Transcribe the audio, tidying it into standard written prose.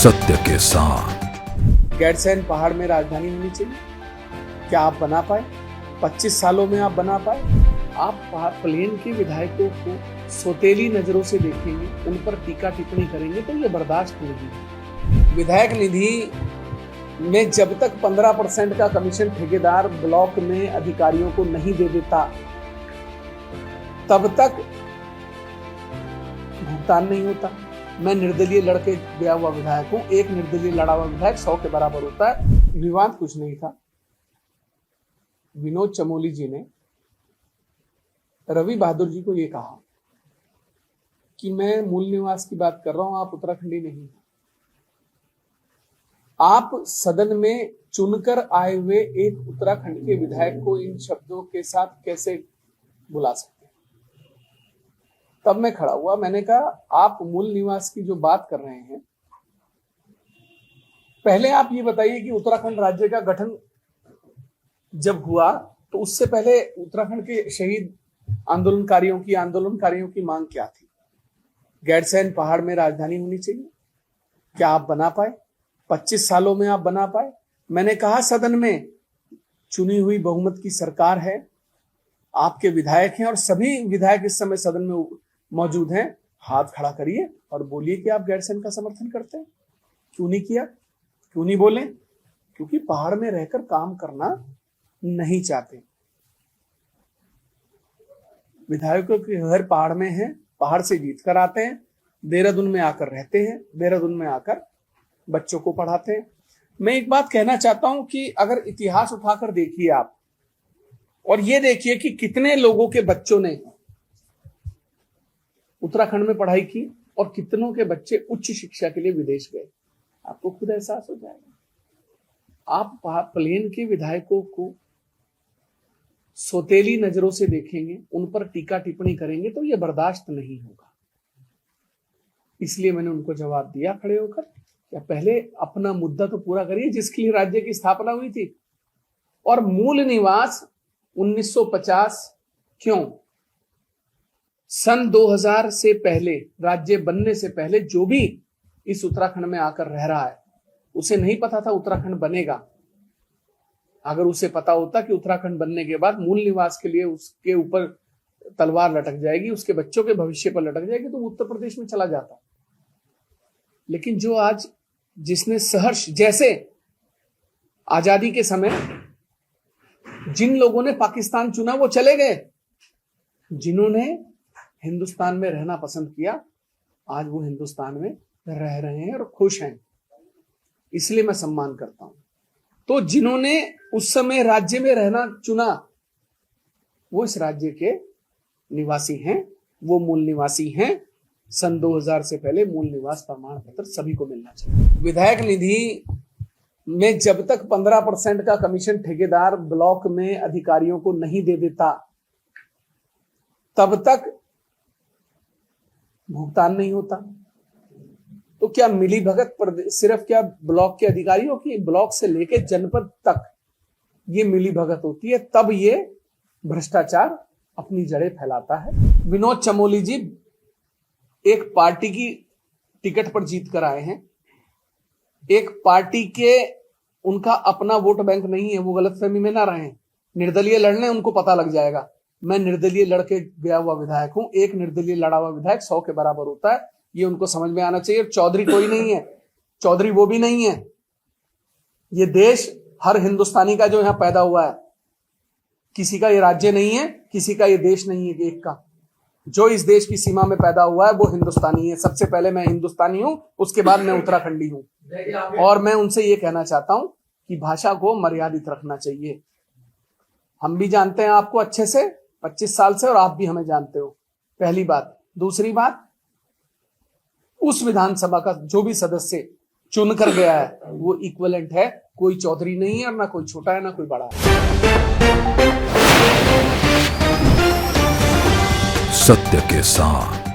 सत्य के साथ। गैरसैंण पहाड़ में राजधानी होनी चाहिए। क्या आप बना पाए? 25 सालों में आप बना पाए? आप प्लेन के विधायकों को सौतेली नजरों से देखेंगे, उन पर टीका टिप्पणी करेंगे तो ये बर्दाश्त होगी। विधायक निधि में जब तक 15% का कमीशन ठेकेदार ब्लॉक में अधिकारियों को नहीं दे देता, तब तक भुगतान नहीं होता। मैं निर्दलीय लड़के गया हुआ विधायक हूं। एक निर्दलीय लड़ा हुआ विधायक 100 के बराबर होता है। विवाद कुछ नहीं था। विनोद चमोली जी ने रवि बहादुर जी को यह कहा कि मैं मूल निवास की बात कर रहा हूं, आप उत्तराखंडी नहीं हैं। आप सदन में चुनकर आए हुए एक उत्तराखंड के विधायक को इन शब्दों के साथ कैसे बुला सकते हैं? तब मैं खड़ा हुआ, मैंने कहा आप मूल निवास की जो बात कर रहे हैं, पहले आप ये बताइए कि उत्तराखंड राज्य का गठन जब हुआ तो उससे पहले उत्तराखंड के शहीद आंदोलनकारियों की मांग क्या थी? गैरसैंण पहाड़ में राजधानी होनी चाहिए। क्या आप बना पाए? 25 सालों में आप बना पाए? मैंने कहा सदन में चुनी हुई बहुमत की सरकार है, आपके विधायक हैं और सभी विधायक इस समय सदन में मौजूद हैं। हाथ खड़ा करिए और बोलिए कि आप गैरसैंण का समर्थन करते हैं। क्यों नहीं किया? क्यों नहीं बोले? क्योंकि पहाड़ में रहकर काम करना नहीं चाहते। विधायकों के घर पहाड़ में है, पहाड़ से जीत कर आते हैं, देहरादून में आकर रहते हैं, देहरादून में आकर बच्चों को पढ़ाते हैं। मैं एक बात कहना चाहता हूं कि अगर इतिहास उठाकर देखिए आप, और ये देखिए कि कितने लोगों के बच्चों ने उत्तराखंड में पढ़ाई की और कितनों के बच्चे उच्च शिक्षा के लिए विदेश गए, आपको खुद एहसास हो जाएगा। आप प्लेन के विधायकों को सौतेली नजरों से देखेंगे, उन पर टीका टिप्पणी करेंगे तो यह बर्दाश्त नहीं होगा। इसलिए मैंने उनको जवाब दिया खड़े होकर, क्या पहले अपना मुद्दा तो पूरा करिए जिसके लिए राज्य की स्थापना हुई थी। और मूल निवास 1950 क्यों? सन 2000 से पहले, राज्य बनने से पहले जो भी इस उत्तराखंड में आकर रह रहा है, उसे नहीं पता था उत्तराखंड बनेगा। अगर उसे पता होता कि उत्तराखंड बनने के बाद मूल निवास के लिए उसके ऊपर तलवार लटक जाएगी, उसके बच्चों के भविष्य पर लटक जाएगी, तो उत्तर प्रदेश में चला जाता। लेकिन जो आज जिसने सहर्ष, जैसे आजादी के समय जिन लोगों ने पाकिस्तान चुना वो चले गए, जिन्होंने हिंदुस्तान में रहना पसंद किया आज वो हिंदुस्तान में रह रहे हैं और खुश हैं। इसलिए मैं सम्मान करता हूं। तो जिन्होंने उस समय राज्य में रहना चुना वो इस राज्य के निवासी हैं, वो मूल निवासी हैं। सन 2000 से पहले मूल निवास प्रमाण पत्र सभी को मिलना चाहिए। विधायक निधि में जब तक 15% का कमीशन ठेकेदार ब्लॉक में अधिकारियों को नहीं दे देता, तब तक भुगतान नहीं होता। तो क्या मिली भगत सिर्फ क्या ब्लॉक के अधिकारियों की? ब्लॉक से लेकर जनपद तक ये मिली भगत होती है, तब ये भ्रष्टाचार अपनी जड़ें फैलाता है। विनोद चमोली जी एक पार्टी की टिकट पर जीत कर आए हैं। एक पार्टी के उनका अपना वोट बैंक नहीं है, वो गलतफहमी में ना रहे। निर्दलीय लड़ने उनको पता लग जाएगा। मैं निर्दलीय लड़के गया हुआ विधायक हूं। एक निर्दलीय लड़ा हुआ विधायक 100 के बराबर होता है, ये उनको समझ में आना चाहिए। चौधरी कोई नहीं है, चौधरी वो भी नहीं है। ये देश हर हिंदुस्तानी का जो यहां पैदा हुआ है, किसी का ये राज्य नहीं है, किसी का ये देश नहीं है एक का। जो इस देश की सीमा में पैदा हुआ है वो हिंदुस्तानी है। सबसे पहले मैं हिंदुस्तानी हूं, उसके बाद मैं उत्तराखंडी हूं। और मैं उनसे ये कहना चाहता हूं कि भाषा को मर्यादित रखना चाहिए। हम भी जानते हैं आपको अच्छे से 25 साल से, और आप भी हमें जानते हो। पहली बात। दूसरी बात, उस विधानसभा का जो भी सदस्य चुन कर गया है वो इक्विवेलेंट है। कोई चौधरी नहीं है और ना कोई छोटा है ना कोई बड़ा है। सत्य के साथ।